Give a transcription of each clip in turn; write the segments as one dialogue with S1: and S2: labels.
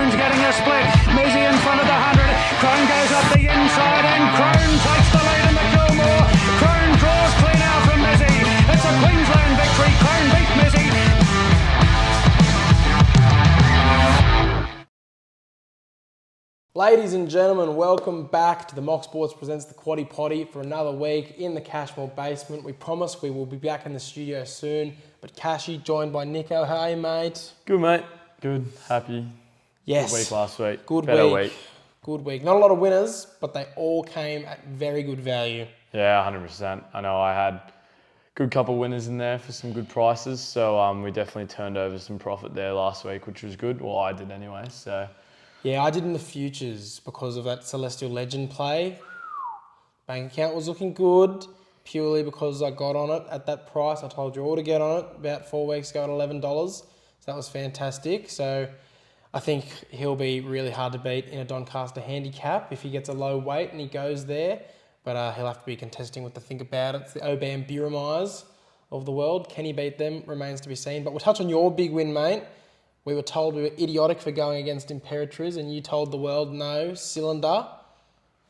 S1: Crone's getting a split. Mizzy in front of the 100. Crone goes up the inside and Crone takes the lead in the Coolmore. Crone draws clean out from Mizzy. It's a Queensland victory. Crone beat Mizzy.
S2: Ladies and gentlemen, welcome back to the Mock Sports presents the Quaddie Poddy for another week in the Cashmore basement. We promise we will be back in the studio soon, but Cashy joined by Nico. How are you, mate?
S3: Good, mate. Good. Happy.
S2: Yes.
S3: Good week last week.
S2: Good
S3: Better
S2: week. Good week. Not a lot of winners, but they all came at very good value.
S3: Yeah, 100%. I know I had a good couple winners in there for some good prices, so we definitely turned over some profit there last week, which was good. Well, I did anyway, so...
S2: Yeah, I did in the futures because of that Celestial Legend play. Bank account was looking good purely because I got on it at that price. I told you all to get on it about 4 weeks ago at $11. So that was fantastic. So I think he'll be really hard to beat in a Doncaster handicap if he gets a low weight and he goes there. But he'll have to be contesting with the Think About It. It's the Obam Buramires of the world. Can he beat them? Remains to be seen. But we'll touch on your big win, mate. We were told we were idiotic for going against Imperatriz, and you told the world no, Cylinder,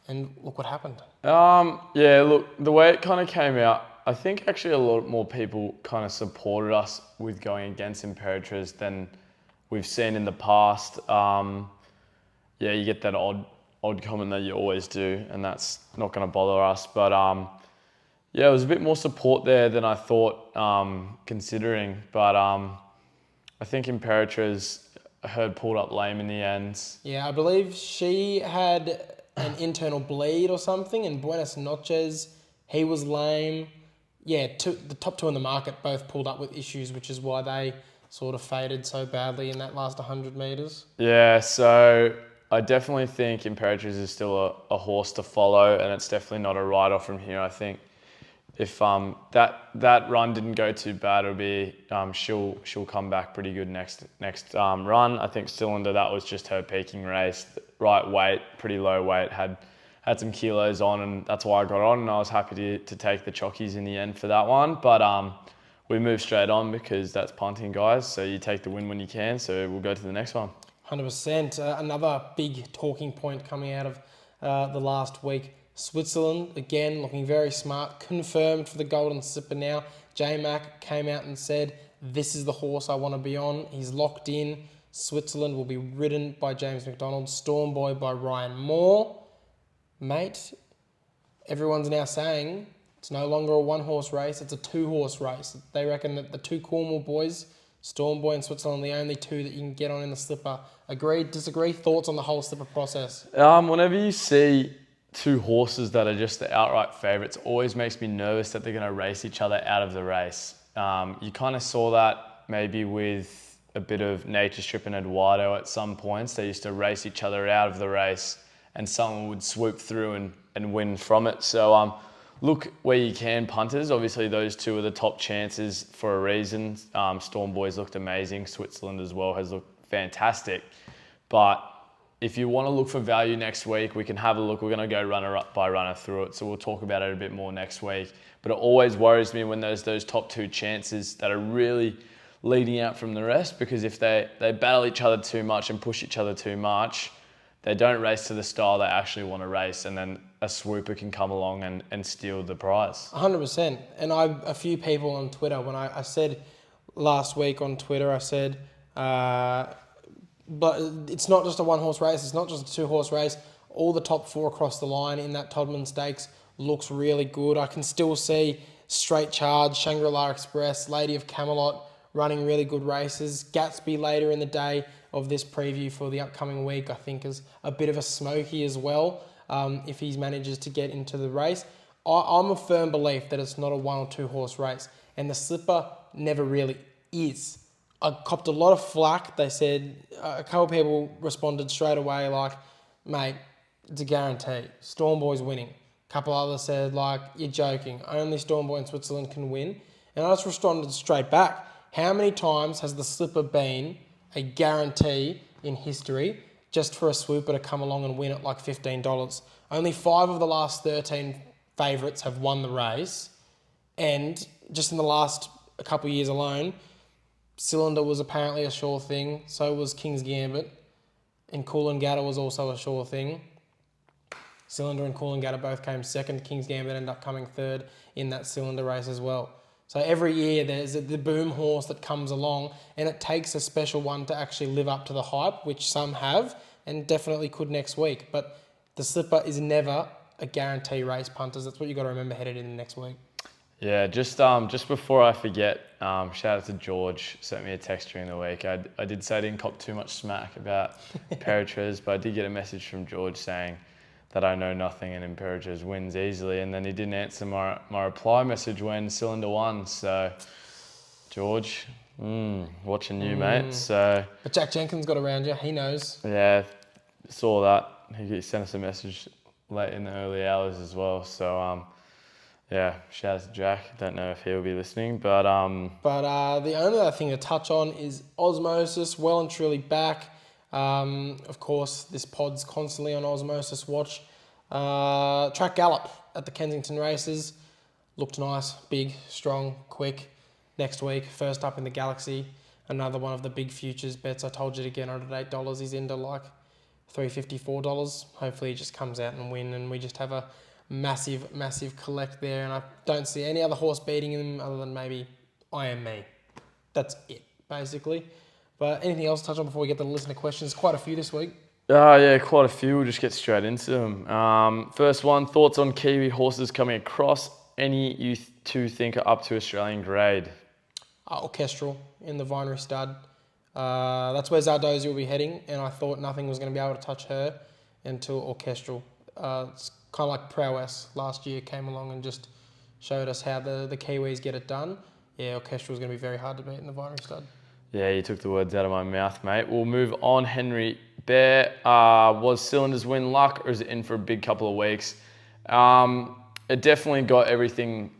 S2: and look what happened.
S3: Yeah, look, the way it kind of came out, I think actually a lot more people kind of supported us with going against Imperatriz than we've seen in the past. Yeah, you get that odd comment that you always do, and that's not going to bother us. But yeah, it was a bit more support there than I thought, considering. But I think Imperatriz, I heard, pulled up lame in the end.
S2: Yeah, I believe she had an internal bleed or something, and Buenos Noches, he was lame. Yeah, the top two in the market both pulled up with issues, which is why they sort of faded so badly in that last 100 metres.
S3: Yeah, so I definitely think Imperatriz is still a horse to follow, and it's definitely not a write-off from here. I think if that run didn't go too bad, it'll be she'll come back pretty good next run. I think Cylinder, that was just her peaking race, right weight, pretty low weight, had some kilos on, and that's why I got on, and I was happy to take the chockies in the end for that one. But we moved straight on because that's punting, guys. So you take the win when you can. So we'll go to the next one.
S2: 100%. Another big talking point coming out of the last week. Switzerland, again, looking very smart, confirmed for the Golden Slipper now. J-Mac came out and said, this is the horse I want to be on. He's locked in. Switzerland will be ridden by James McDonald, Storm Boy by Ryan Moore. Mate, everyone's now saying it's no longer a one-horse race, it's a two-horse race. They reckon that the two Coolmore boys, Storm Boy and Switzerland, are the only two that you can get on in the slipper. Agree, disagree? Thoughts on the whole slipper process?
S3: Whenever you see two horses that are just the outright favourites, always makes me nervous that they're going to race each other out of the race. You kind of saw that maybe with a bit of Nature Strip and Eduardo at some points. They used to race each other out of the race and someone would swoop through and win from it. So look where you can, punters. Obviously those two are the top chances for a reason. Storm Boys looked amazing. Switzerland as well has looked fantastic. But if you want to look for value next week, we can have a look. We're going to go runner up by runner through it, so we'll talk about it a bit more next week. But it always worries me when there's those top two chances that are really leading out from the rest, because if they battle each other too much and push each other too much, they don't race to the style they actually want to race, and then a swooper can come along and steal the prize.
S2: 100%. And a few people on Twitter, when I said last week on Twitter, I said... But it's not just a one-horse race. It's not just a two-horse race. All the top four across the line in that Todman Stakes looks really good. I can still see Straight Charge, Shangri-La Express, Lady of Camelot running really good races. Gatsby later in the day of this preview for the upcoming week, I think, is a bit of a smoky as well if he manages to get into the race. I'm a firm belief that it's not a one- or two-horse race, and the slipper never really is. I copped a lot of flack. They said, a couple of people responded straight away like, mate, it's a guarantee. Storm Boy's winning. A couple others said, like, you're joking. Only Storm Boy in Switzerland can win. And I just responded straight back. How many times has the slipper been a guarantee in history just for a swooper to come along and win at like $15? Only 5 of the last 13 favourites have won the race. And just in the last a couple of years alone, Cylinder was apparently a sure thing. So was King's Gambit. And Coolangatta was also a sure thing. Cylinder and Coolangatta both came second. King's Gambit ended up coming third in that Cylinder race as well. So every year there's the boom horse that comes along, and it takes a special one to actually live up to the hype, which some have and definitely could next week. But the Slipper is never a guarantee race, punters. That's what you got to remember headed in next week.
S3: Yeah, just before I forget, shout out to George, sent me a text during the week. I did say I didn't cop too much smack about Imperatriz, but I did get a message from George saying that I know nothing and Imperatriz wins easily, and then he didn't answer my reply message when Cylinder won. So, George, watching you, mate. So,
S2: But Jack Jenkins got around you. He knows.
S3: Yeah, saw that. He sent us a message late in the early hours as well. So, yeah, shout out to Jack. Don't know if he'll be listening, but
S2: the only other thing to touch on is Osmosis, well and truly back. Of course, this pod's constantly on Osmosis watch. Track Gallop at the Kensington races. Looked nice, big, strong, quick. Next week, first up in the Galaxy. Another one of the big futures bets. I told you to get on at $8. He's into like $3.50, $4. Hopefully he just comes out and win, and we just have a massive collect there. And I don't see any other horse beating him other than maybe I Am Me. That's it, basically. But anything else to touch on before we get to the listener questions? Quite a few this week.
S3: Yeah, quite a few. We'll just get straight into them. First one, thoughts on Kiwi horses coming across. Any you two think are up to Australian grade?
S2: Orchestral in the Vinery Stud. That's where Zardozi will be heading, and I thought nothing was going to be able to touch her until Orchestral. It's kind of like Prowess last year came along and just showed us how the Kiwis get it done. Yeah, Orchestral is going to be very hard to beat in the Vinery Stud.
S3: Yeah, you took the words out of my mouth, mate. We'll move on. Henry Bear, was Cylinders win luck, or is it in for a big couple of weeks? It definitely got everything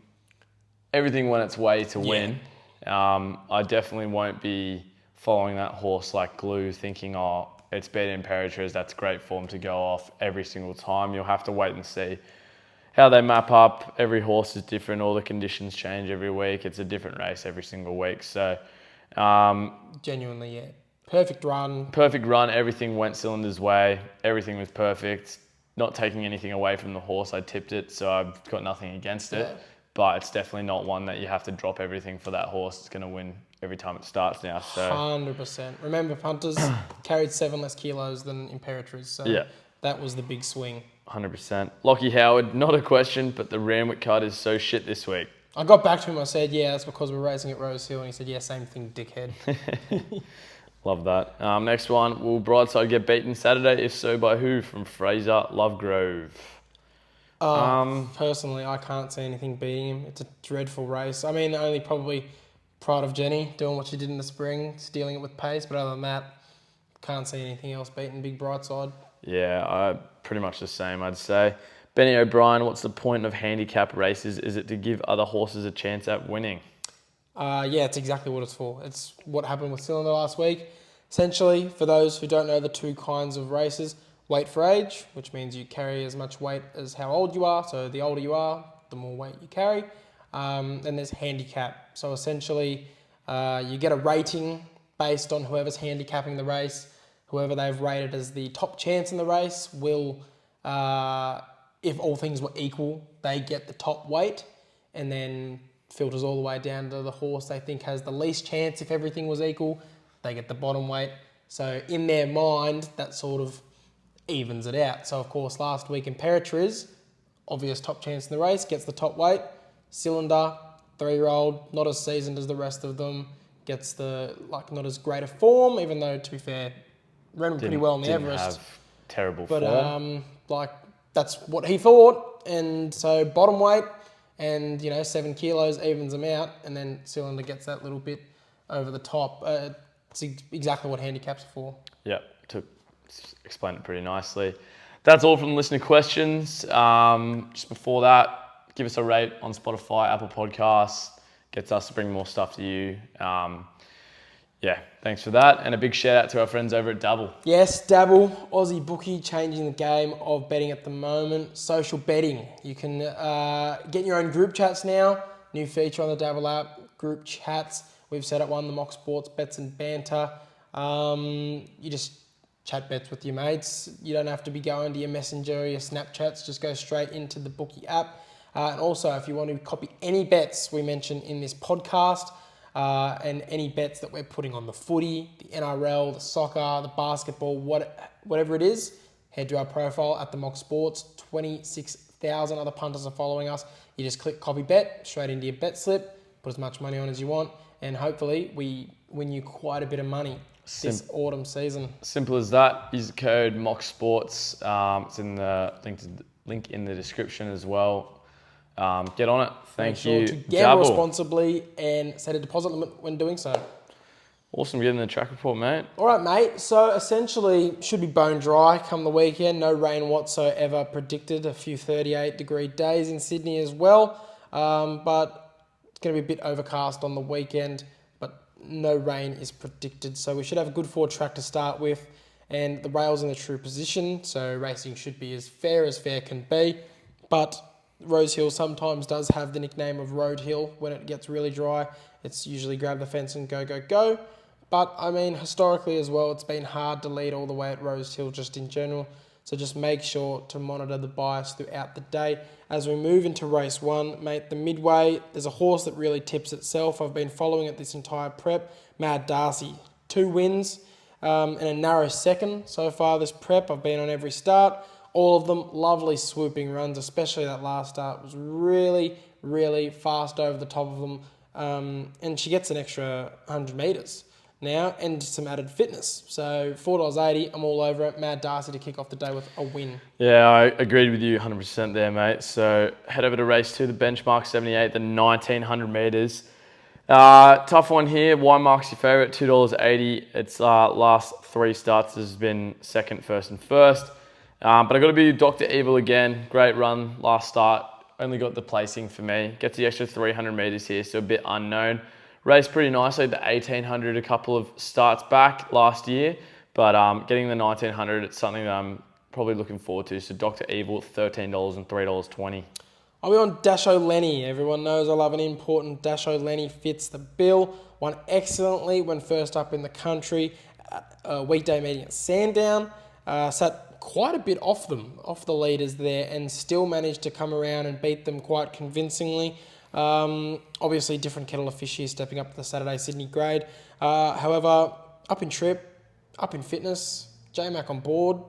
S3: went its way to win. I definitely won't be following that horse like glue, thinking, oh, it's beaten Imperatriz, that's great form to go off every single time. You'll have to wait and see how they map up. Every horse is different. All the conditions change every week. It's a different race every single week. So,
S2: genuinely, yeah. Perfect run.
S3: Everything went Cylinders' way. Everything was perfect. Not taking anything away from the horse. I tipped it, so I've got nothing against it.
S2: Yeah.
S3: But it's definitely not one that you have to drop everything for that horse. It's going to win every time it starts now. So
S2: 100%. Remember, punters carried 7 less kilos than Imperatriz, so
S3: yeah,
S2: that was the big swing.
S3: 100%. Lockie Howard, not a question, but the Randwick card is so shit this week.
S2: I got back to him. I said, yeah, that's because we're racing at Rosehill. And he said, yeah, same thing, dickhead.
S3: Love that. Next one, will Brightside get beaten Saturday? If so, by who? From Fraser Lovegrove.
S2: Personally, I can't see anything beating him. It's a dreadful race. I mean, only probably Pride of Jenny doing what she did in the spring, stealing it with pace. But other than that, can't see anything else beating Big Brightside.
S3: Yeah, pretty much the same, I'd say. Benny O'Brien, what's the point of handicap races? Is it to give other horses a chance at winning?
S2: Yeah, it's exactly what it's for. It's what happened with Cylinder last week. Essentially, for those who don't know the two kinds of races, weight for age, which means you carry as much weight as how old you are. So the older you are, the more weight you carry. Then there's handicap. So essentially, you get a rating based on whoever's handicapping the race. Whoever they've rated as the top chance in the race will, if all things were equal, they get the top weight, and then filters all the way down to the horse they think has the least chance. If everything was equal, they get the bottom weight. So in their mind, that sort of evens it out. So of course, last week Imperatriz, obvious top chance in the race, gets the top weight. Cylinder, 3-year-old, not as seasoned as the rest of them, gets the not as great a form, even though, to be fair, ran pretty well in the Everest.
S3: Have terrible
S2: but
S3: form.
S2: that's what he thought, and so bottom weight and 7 kilos evens them out, and then Cylinder gets that little bit over the top. It's exactly what handicaps are for.
S3: Yeah, to explain it pretty nicely. That's all from the listener questions. Just before that, give us a rate on Spotify, Apple Podcasts. Gets us to bring more stuff to you. Yeah, thanks for that. And a big shout out to our friends over at Dabble.
S2: Yes, Dabble, Aussie bookie, changing the game of betting at the moment. Social betting. You can get your own group chats now. New feature on the Dabble app, group chats. We've set up one, the Mock Sports Bets and Banter. You just chat bets with your mates. You don't have to be going to your Messenger or your Snapchats. Just go straight into the bookie app. And also, if you want to copy any bets we mentioned in this podcast, and any bets that we're putting on the footy, the NRL, the soccer, the basketball, whatever it is, head to our profile at the Mock Sports. 26,000 other punters are following us. You just click copy bet straight into your bet slip, put as much money on as you want, and hopefully we win you quite a bit of money this autumn season.
S3: Simple as that. Use the code MOCKSPORTS. It's in the link in the description as well. Get on it. Thank you.
S2: Make sure to gamble responsibly and set a deposit limit when doing so.
S3: Awesome getting the track report, mate.
S2: All right, mate. So essentially, should be bone dry come the weekend. No rain whatsoever predicted. A few 38-degree days in Sydney as well. But it's going to be a bit overcast on the weekend. But no rain is predicted. So we should have a good forward track to start with. And the rail's in a true position. So racing should be as fair can be. But Rosehill sometimes does have the nickname of Road Hill when it gets really dry. It's usually grab the fence and go, go, go. But, I mean, historically as well, it's been hard to lead all the way at Rosehill just in general. So just make sure to monitor the bias throughout the day. As we move into race 1, mate, the midway, there's a horse that really tips itself. I've been following it this entire prep. Mad Darcy, 2 wins and a narrow second so far this prep. I've been on every start. All of them lovely swooping runs, especially that last start was really, really fast over the top of them. And she gets an extra 100 metres now and some added fitness. So $4.80, I'm all over it. Mad Darcy to kick off the day with a win.
S3: Yeah, I agreed with you 100% there, mate. So head over to race 2, the benchmark 78, the 1900 metres. Tough one here. Mark's your favourite, $2.80. Its last 3 starts has been second, first and first. But I got to be Dr. Evil again. Great run last start. Only got the placing for me. Gets the extra 300 metres here, so a bit unknown. Raced pretty nicely, the 1800 a couple of starts back last year. But getting the 1900, it's something that I'm probably looking forward to. So Dr. Evil, $13 and $3.20.
S2: I'll be on Dasho Lenny. Everyone knows I love an important Dasho Lenny. Fits the bill. Won excellently when first up in the country. Weekday meeting at Sandown. Sat quite a bit off the leaders there, and still managed to come around and beat them quite convincingly. Obviously, different kettle of fish here, stepping up to the Saturday Sydney grade. However, up in trip, up in fitness, J-Mac on board.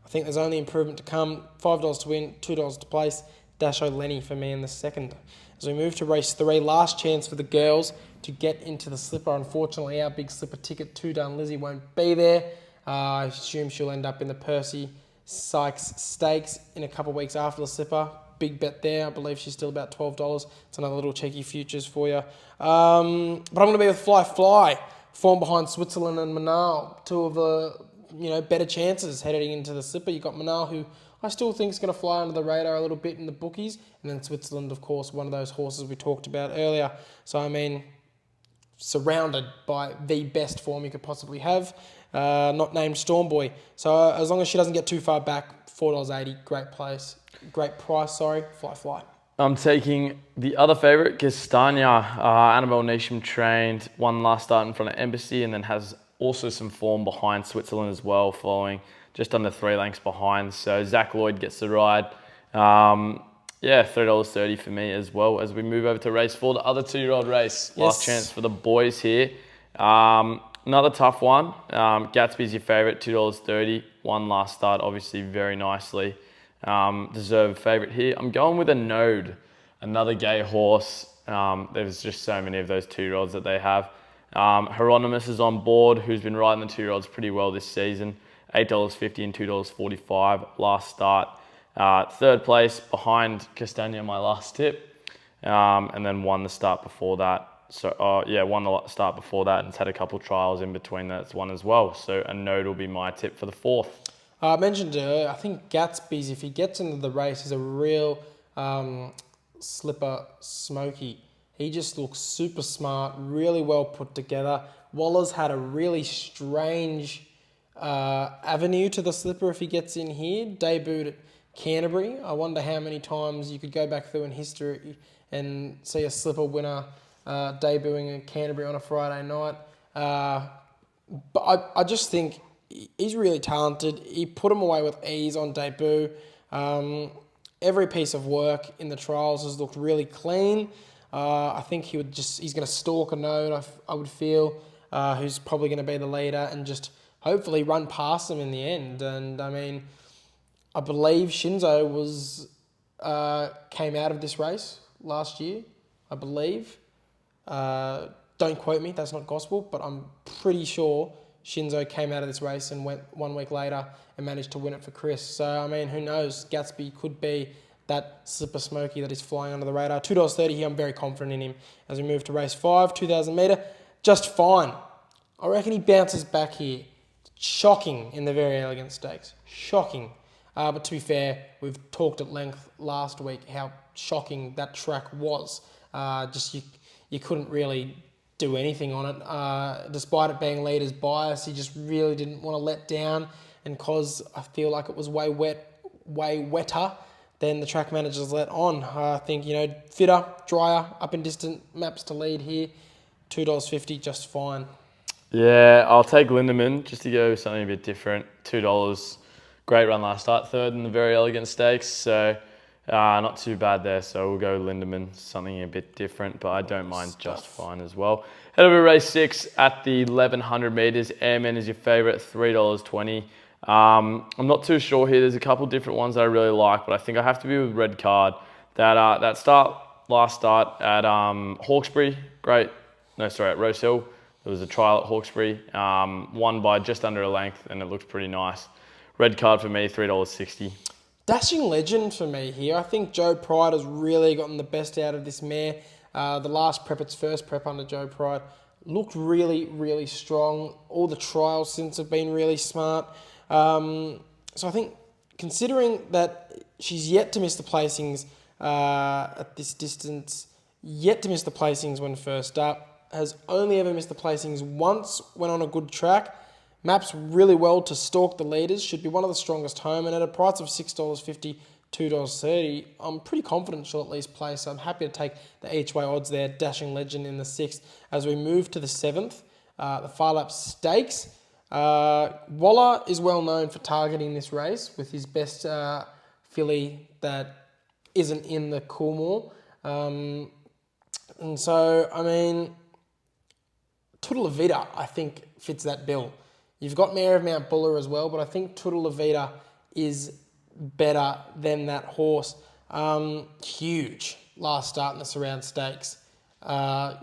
S2: I think there's only improvement to come. $5 to win, $2 to place. Dasho Lenny for me in the second. As we move to race 3, last chance for the girls to get into the slipper. Unfortunately, our big slipper ticket, 2 Done Lizzie, won't be there. I assume she'll end up in the Percy Sykes Stakes in a couple of weeks after the slipper. Big bet there. I believe she's still about $12. It's another little cheeky futures for you. But I'm going to be with Fly. Form behind Switzerland and Manal. 2 of the better chances heading into the slipper. You've got Manal, who I still think is going to fly under the radar a little bit in the bookies. And then Switzerland, of course, one of those horses we talked about earlier. So, I mean, surrounded by the best form you could possibly have. Not named Stormboy. So as long as she doesn't get too far back, $4.80, great price, Fly.
S3: I'm taking the other favourite, Castagna. Annabelle Neesham trained, won last start in front of Embassy, and then has also some form behind Switzerland as well, following just under 3 lengths behind. So Zach Lloyd gets the ride. $3.30 for me as well. As we move over to race 4, the other 2-year-old race.
S2: Yes.
S3: Last chance for the boys here. Another tough one. Gatsby's your favourite, $2.30. Won last start, obviously very nicely. Deserved favourite here. I'm going with a Node, another gay horse. There's just so many of those 2-year-olds that they have. Hieronymus is on board, who's been riding the 2-year-olds pretty well this season. $8.50 and $2.45 last start. Third place behind Castagna, my last tip. And then won the start before that. Won the start before that, and it's had a couple trials in between that's won as well. So a Node will be my tip for the 4th.
S2: I mentioned I think Gatsby's, if he gets into the race, is a real slipper smoky. He just looks super smart, really well put together. Waller's had a really strange avenue to the slipper if he gets in here. Debuted at Canterbury. I wonder how many times you could go back through in history and see a slipper winner debuting in Canterbury on a Friday night. But I just think he's really talented. He put him away with ease on debut. Every piece of work in the trials has looked really clean. I think he's going to stalk a node, I would feel, who's probably going to be the leader and just hopefully run past him in the end. And I mean, I believe Shinzo came out of this race last year, I believe. Don't quote me, that's not gospel, but I'm pretty sure Shinzo came out of this race and went 1 week later and managed to win it for Chris. So, I mean, who knows? Gatsby could be that slipper smoky that is flying under the radar. $2.30 here, I'm very confident in him. As we move to race 5, 2,000 metre, just fine. I reckon he bounces back here. Shocking in the Very Elegant Stakes. Shocking. But to be fair, we've talked at length last week how shocking that track was. You couldn't really do anything on it. Despite it being leader's bias, he just really didn't want to let down. And cause I feel like it was way wetter than the track managers let on. I think, fitter, drier, up and distant, maps to lead here. $2.50, just fine.
S3: Yeah, I'll take Lindemann just to go with something a bit different. $2. Great run last start, third in the Very Elegant Stakes. So not too bad there. So we'll go Lindemann, something a bit different, but I don't mind just fine as well. Head over to race 6 at the 1100 metres. Airman is your favourite, $3.20. I'm not too sure here. There's a couple different ones that I really like, but I think I have to be with Red Card. That last start at Hawkesbury, at Rosehill. There was a trial at Hawkesbury, won by just under a length, and it looked pretty nice. Red Card for me, $3.60.
S2: Dashing Legend for me here. I think Joe Pride has really gotten the best out of this mare. The last prep, its first prep under Joe Pride, looked really, really strong. All the trials since have been really smart. So I think considering that she's yet to miss the placings at this distance, yet to miss the placings when first up, has only ever missed the placings once when on a good track, maps really well to stalk the leaders, should be one of the strongest home, and at a price of $6.50, $2.30, I'm pretty confident she'll at least place. So I'm happy to take the each way odds there. Dashing Legend in the 6th. As we move to the 7th, the Far Lap Stakes. Waller is well known for targeting this race with his best filly that isn't in the Coolmore. And so, I mean, Toodle Levita, I think, fits that bill. You've got Mare of Mount Buller as well, but I think Toodle Levita is better than that horse. Huge last start in the Surround Stakes. No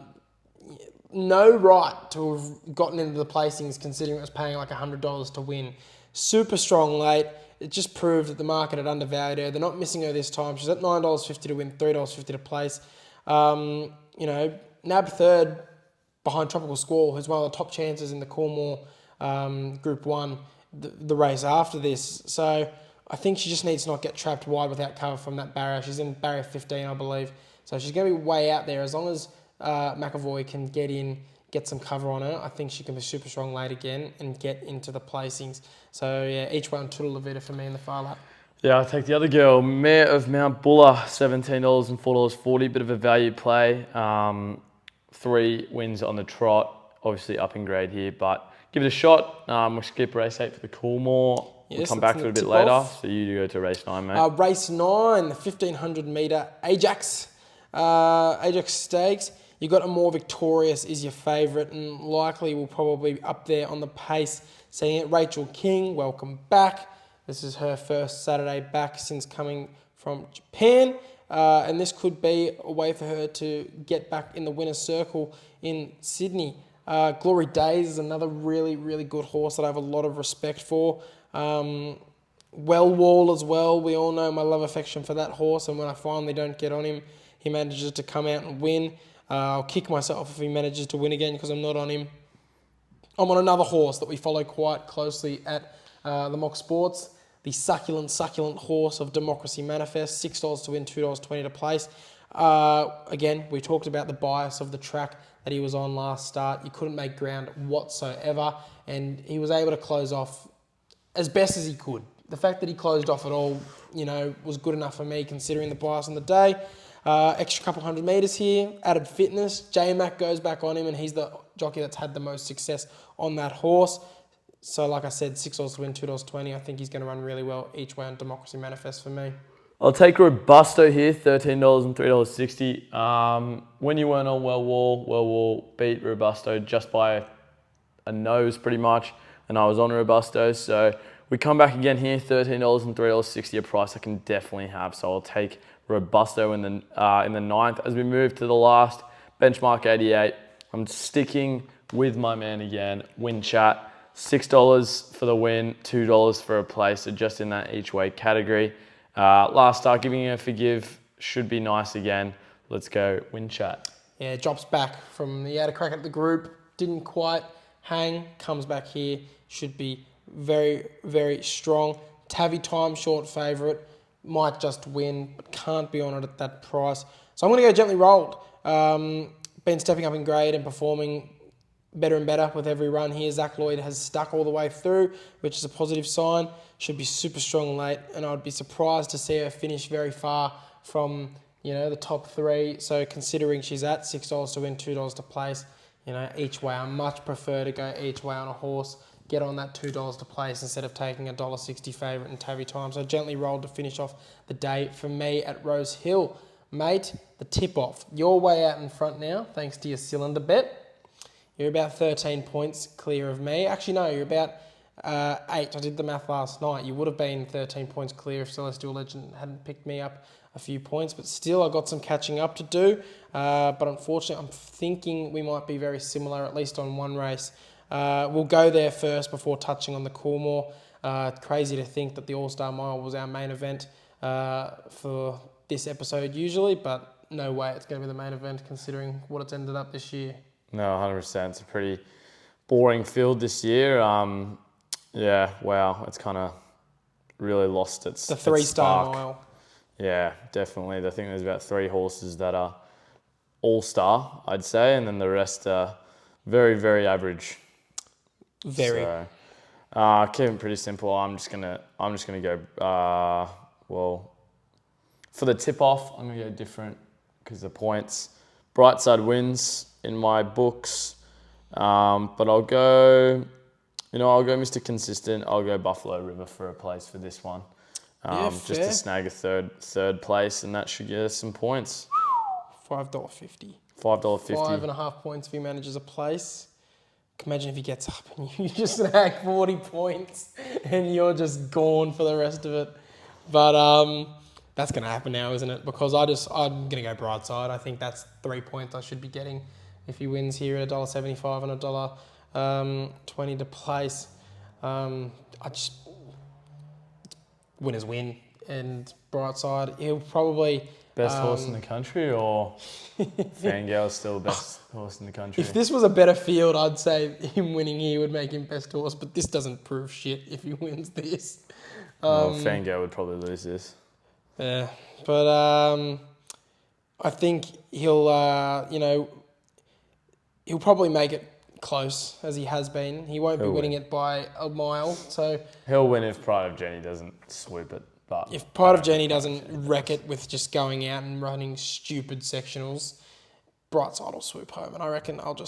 S2: right to have gotten into the placings considering it was paying like $100 to win. Super strong late. It just proved that the market had undervalued her. They're not missing her this time. She's at $9.50 to win, $3.50 to place. Nab third behind Tropical Squall, who's one of the top chances in the Coolmore Group 1, the race after this. So I think she just needs to not get trapped wide without cover from that barrier. She's in barrier 15, I believe. So she's going to be way out there. As long as McAvoy can get some cover on her, I think she can be super strong late again and get into the placings. So yeah, each way on Toodle Levita for me in the Far Lap.
S3: Yeah, I'll take the other girl, Mare of Mount Buller, $17 and $4.40, bit of a value play. 3 wins on the trot, obviously up in grade here, but give it a shot. We'll skip race 8 for the Coolmore. We'll come back to it a bit later. So you go to race 9, mate.
S2: Race 9, the 1500 metre Ajax Stakes. You got A More Victorious is your favourite and likely will probably be up there on the pace. Setting it, Rachel King, welcome back. This is her first Saturday back since coming from Japan. And this could be a way for her to get back in the winner's circle in Sydney. Glory Days is another really, really good horse that I have a lot of respect for. Wellwall as well. We all know my love affection for that horse, and when I finally don't get on him, he manages to come out and win. I'll kick myself if he manages to win again because I'm not on him. I'm on another horse that we follow quite closely at the Mock Sports. The succulent horse of Democracy Manifest. $6 to win, $2.20 to place. Again, we talked about the bias of the track that he was on last start. You couldn't make ground whatsoever, and he was able to close off as best as he could. The fact that he closed off at all, was good enough for me considering the bias on the day. Extra couple 100 metres here, added fitness. J-Mac goes back on him, and he's the jockey that's had the most success on that horse. So like I said, $6 to win, $2.20. I think he's going to run really well each way on Democracy Manifest for me.
S3: I'll take Robusto here, $13 and $3.60. When you weren't on Well Wall beat Robusto just by a nose pretty much, and I was on Robusto. So we come back again here, $13 and $3.60, a price I can definitely have. So I'll take Robusto in the ninth. As we move to the last, benchmark 88. I'm sticking with my man again, Win Chat. $6 for the win, $2 for a place, so just in that each way category. Last start, giving you a forgive, should be nice again. Let's go, Win Chat.
S2: Yeah, drops back from the outer crack at the group, didn't quite hang, comes back here, should be very, very strong. Tavi Time, short favourite, might just win, but can't be on it at that price. So I'm going to go Gently Rolled. Been stepping up in grade and performing better and better with every run here. Zach Lloyd has stuck all the way through, which is a positive sign. Should be super strong late, and I'd be surprised to see her finish very far from, the top three. So considering she's at $6 to win, $2 to place, each way, I much prefer to go each way on a horse, get on that $2 to place instead of taking a $1.60 favourite in Tavi Time. So Gently Rolled to finish off the day for me at Rosehill. Mate, the tip-off. You're way out in front now, thanks to your cylinder bet. You're about 13 points clear of me. Actually, no, you're about 8. I did the math last night. You would have been 13 points clear if Celestial Legend hadn't picked me up a few points. But still, I've got some catching up to do. But unfortunately, I'm thinking we might be very similar, at least on one race. We'll go there first before touching on the Coolmore. Crazy to think that the All-Star Mile was our main event for this episode usually. But no way it's going to be the main event considering what it's ended up this year.
S3: No, 100%. It's a pretty boring field this year. Yeah, wow. It's kind of really lost its
S2: The 3-star
S3: spark.
S2: mile.
S3: Yeah, definitely. I think there's about 3 horses that are all-star, I'd say, and then the rest are very, very average.
S2: Very.
S3: So, keep it pretty simple. I'm just gonna go. For the tip-off, I'm gonna go different because the points. Brightside wins in my books, but I'll go Mr. Consistent. I'll go Buffalo River for a place for this one, just to snag a third place, and that should get us some points.
S2: $5.50.
S3: $5.50.
S2: 5.5 points if he manages a place. Imagine if he gets up and you just snag 40 points and you're just gone for the rest of it. But that's going to happen now, isn't it? Because I'm going to go Brightside. I think that's 3 points I should be getting if he wins here at $1.75 and $1.20 to place. Winners win, and Brightside, he'll probably...
S3: Best horse in the country, or Fangirl's still the best horse in the country?
S2: If this was a better field, I'd say him winning here would make him best horse, but this doesn't prove shit if he wins this.
S3: Fangirl would probably lose this.
S2: Yeah, but I think he'll probably make it close, as he has been. He won't be winning it by a mile, so...
S3: He'll win if Pride of Jenny doesn't swoop it. But
S2: if Pride of Jenny doesn't wreck it with just going out and running stupid sectionals, Brightside will swoop home, and I reckon I'll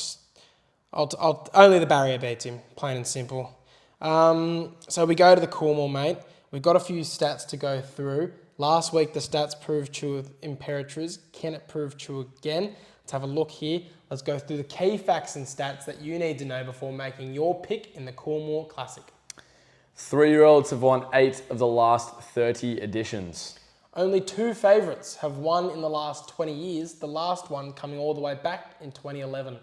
S2: only the barrier beats him, plain and simple. So we go to the Coolmore, mate. We've got a few stats to go through. Last week the stats proved true with Imperatriz. Can it prove true again? Let's have a look here. Let's go through the key facts and stats that you need to know before making your pick in the Coolmore Classic.
S3: 3-year-olds have won 8 of the last 30 editions.
S2: Only 2 favourites have won in the last 20 years, the last one coming all the way back in 2011.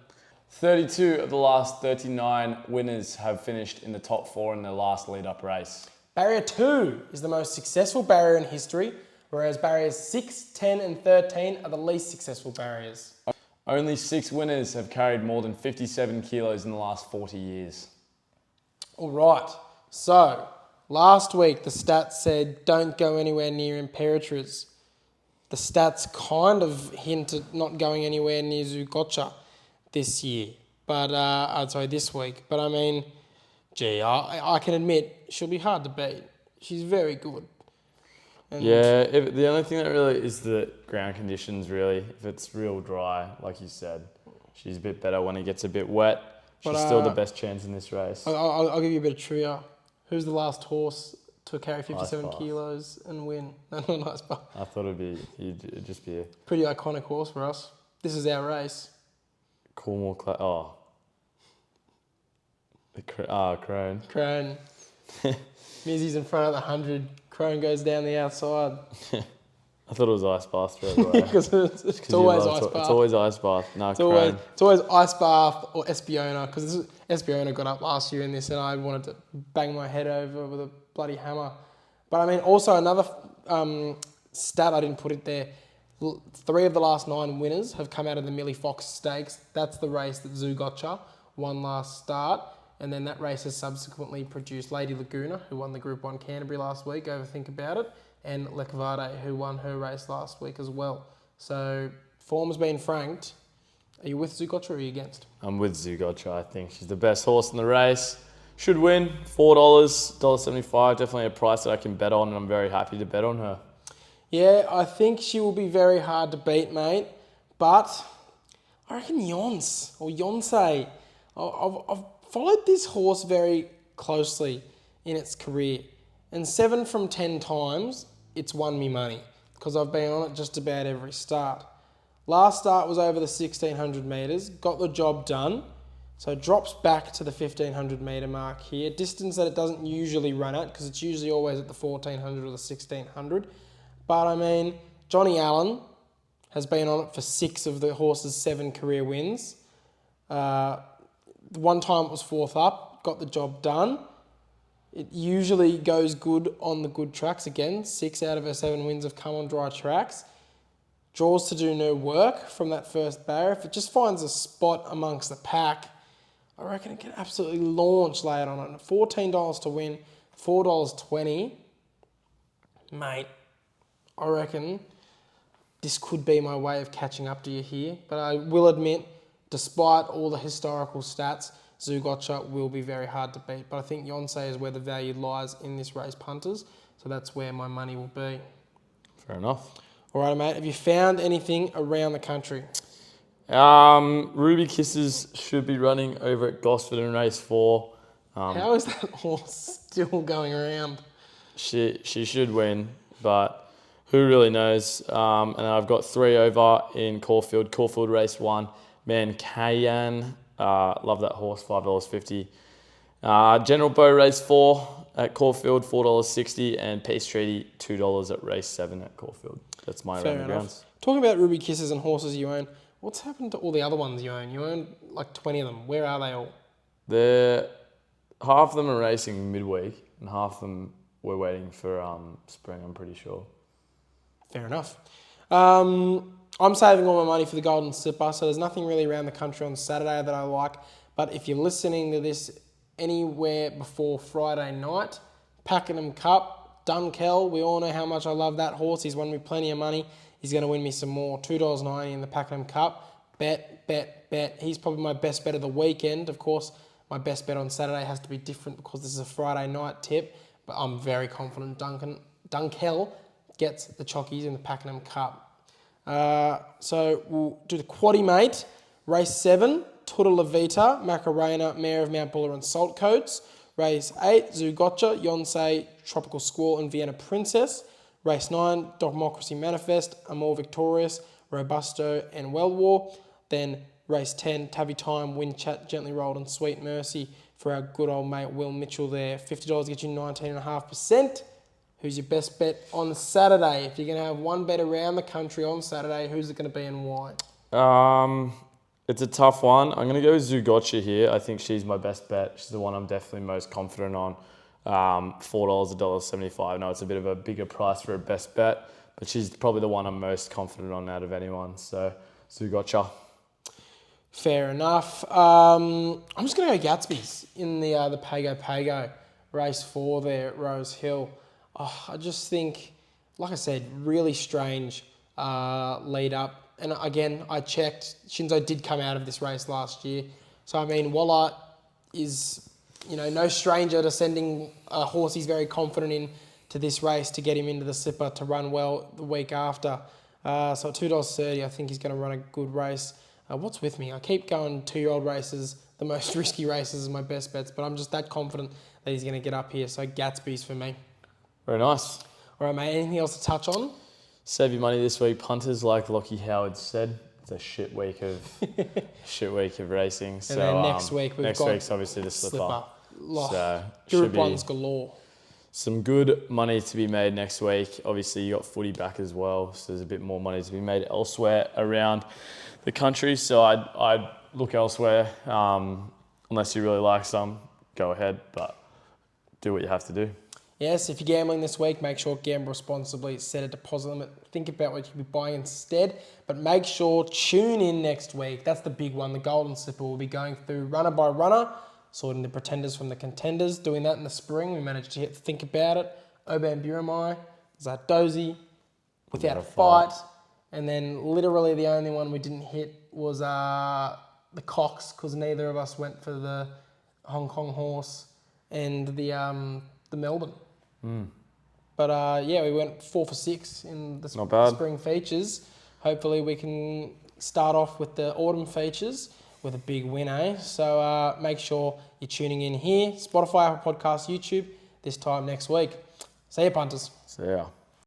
S3: 32 of the last 39 winners have finished in the top 4 in their last lead-up race.
S2: Barrier 2 is the most successful barrier in history, whereas barriers 6, 10 and 13 are the least successful barriers.
S3: Only 6 winners have carried more than 57 kilos in the last 40 years.
S2: All right. So, last week the stats said don't go anywhere near Imperatriz. The stats kind of hinted not going anywhere near Zugotcha this year. This week. But I mean, I can admit she'll be hard to beat. She's very good. And
S3: the only thing that really is the ground conditions, really. If it's real dry, like you said, she's a bit better when it gets a bit wet. She's still the best chance in this race.
S2: I'll give you a bit of trivia. Who's the last horse to carry 57
S3: Ice Bath.
S2: kilos and win? No, not Ice Bath.
S3: I thought it'd just be a
S2: Pretty iconic horse for us. This is our race.
S3: Coolmore. Crone.
S2: Crone. Mizzy's in front of the 100. Crone goes down the outside.
S3: I thought it was Ice Bath straight away.
S2: Because it's always Ice Bath.
S3: It's always Ice Bath. No,
S2: It's
S3: Crone.
S2: always Ice Bath or Espiona, because Espiona got up last year in this and I wanted to bang my head over with a bloody hammer. But I mean, also another stat, I didn't put it there. 3 of the last 9 winners have come out of the Millie Fox Stakes. That's the race that Zoo Gotcha won last start. And then that race has subsequently produced Lady Laguna, who won the Group 1 Canterbury last week, Overthink About It, and Lekvade, who won her race last week as well. So form has been franked. Are you with Zoo Gotcha or are you against?
S3: I'm with Zoo Gotcha. I think she's the best horse in the race. Should win. $4, $1.75. Definitely a price that I can bet on, and I'm very happy to bet on her.
S2: Yeah, I think she will be very hard to beat, mate. But I reckon Yonsei. I've followed this horse very closely in its career. And 7 from 10 times, it's won me money. Because I've been on it just about every start. Last start was over the 1,600 metres. Got the job done. So it drops back to the 1,500 metre mark here. Distance that it doesn't usually run at, because it's usually always at the 1,400 or the 1,600. But I mean, Johnny Allen has been on it for 6 of the horse's 7 career wins. One time it was 4th up, got the job done. It usually goes good on the good tracks. Again, 6 out of her 7 wins have come on dry tracks. Draws to do no work from that first barrier. If it just finds a spot amongst the pack, I reckon it can absolutely launch late on it. $14 to win, $4.20. Mate, I reckon this could be my way of catching up to you here. But I will admit, despite all the historical stats, Zoo Gotcha will be very hard to beat. But I think Yonsei is where the value lies in this race, punters. So that's where my money will be.
S3: Fair enough.
S2: All right, mate. Have you found anything around the country?
S3: Ruby Kisses should be running over at Gosford in race 4.
S2: How is that horse still going around?
S3: She should win, but who really knows? And I've got 3 over in Caulfield. Caulfield race 1. Man, Cayenne. Love that horse, $5.50. General Bow race 4 at Caulfield, $4.60. And Peace Treaty, $2 at race 7 at Caulfield. That's my round of grounds.
S2: Talking about Ruby Kisses and horses you own, what's happened to all the other ones you own? You own like 20 of them. Where are they all?
S3: Half of them are racing midweek, and half of them we're waiting for spring, I'm pretty sure.
S2: Fair enough. I'm saving all my money for the Golden Slipper, so there's nothing really around the country on Saturday that I like. But if you're listening to this anywhere before Friday night, Pakenham Cup, Dunkel, we all know how much I love that horse. He's won me plenty of money. He's going to win me some more. $2.90 in the Pakenham Cup. Bet. He's probably my best bet of the weekend. Of course, my best bet on Saturday has to be different because this is a Friday night tip. But I'm very confident Dunkel gets the chockies in the Pakenham Cup. So we'll do the Quaddie, mate. Race 7, Tutta La Vita, Macarena, Mare of Mount Buller and Saltcoats. Race 8, Zoo Gotcha, Yonsei, Tropical Squall and Vienna Princess. Race 9, Democracy Manifest, Amor Victorious, Robusto and Well War. Then race 10, Tabby Time, Wind Chat, Gently Rolled and Sweet Mercy for our good old mate Will Mitchell there. $50 gets you 19.5%. Who's your best bet on Saturday? If you're going to have one bet around the country on Saturday, who's it going to be and why?
S3: It's a tough one. I'm going to go Zoo Gotcha here. I think she's my best bet. She's the one I'm definitely most confident on. $4, $1.75. No, it's a bit of a bigger price for a best bet, but she's probably the one I'm most confident on out of anyone. So Zoo Gotcha.
S2: Fair enough. I'm just going to go Gatsby's in the Pago race 4 there at Rosehill. I just think, like I said, really strange lead up. And again, I checked. Shinzo did come out of this race last year. So, I mean, Wallart is, no stranger to sending a horse he's very confident in to this race to get him into the slipper to run well the week after. So, at $2.30, I think he's going to run a good race. What's with me? I keep going 2-year-old races, the most risky races is my best bets, but I'm just that confident that he's going to get up here. So Gatsby's for me.
S3: Very nice.
S2: All right, mate. Anything else to touch on?
S3: Save your money this week, punters. Like Lockie Howard said, it's a shit week of racing.
S2: And then next week we've got
S3: week's obviously the slipper. So
S2: Group 1's galore.
S3: Some good money to be made next week. Obviously, you got footy back as well, so there's a bit more money to be made elsewhere around the country. So I'd look elsewhere. Unless you really like some, go ahead, but do what you have to do.
S2: Yes, if you're gambling this week, make sure gamble responsibly, set a deposit limit, think about what you could be buying instead, but make sure tune in next week. That's the big one, the Golden Slipper. We'll be going through runner by runner, sorting the pretenders from the contenders, doing that in the spring. We managed to think about it. Oban Buramai, Zardozi, without a fight. And then literally the only one we didn't hit was the Cox, because neither of us went for the Hong Kong horse and the Melbourne. But yeah, we went 4 for 6 in the spring features. Hopefully we can start off with the autumn features with a big win, eh? So make sure you're tuning in here. Spotify, Apple Podcasts, YouTube, this time next week. See ya, punters.
S3: See ya.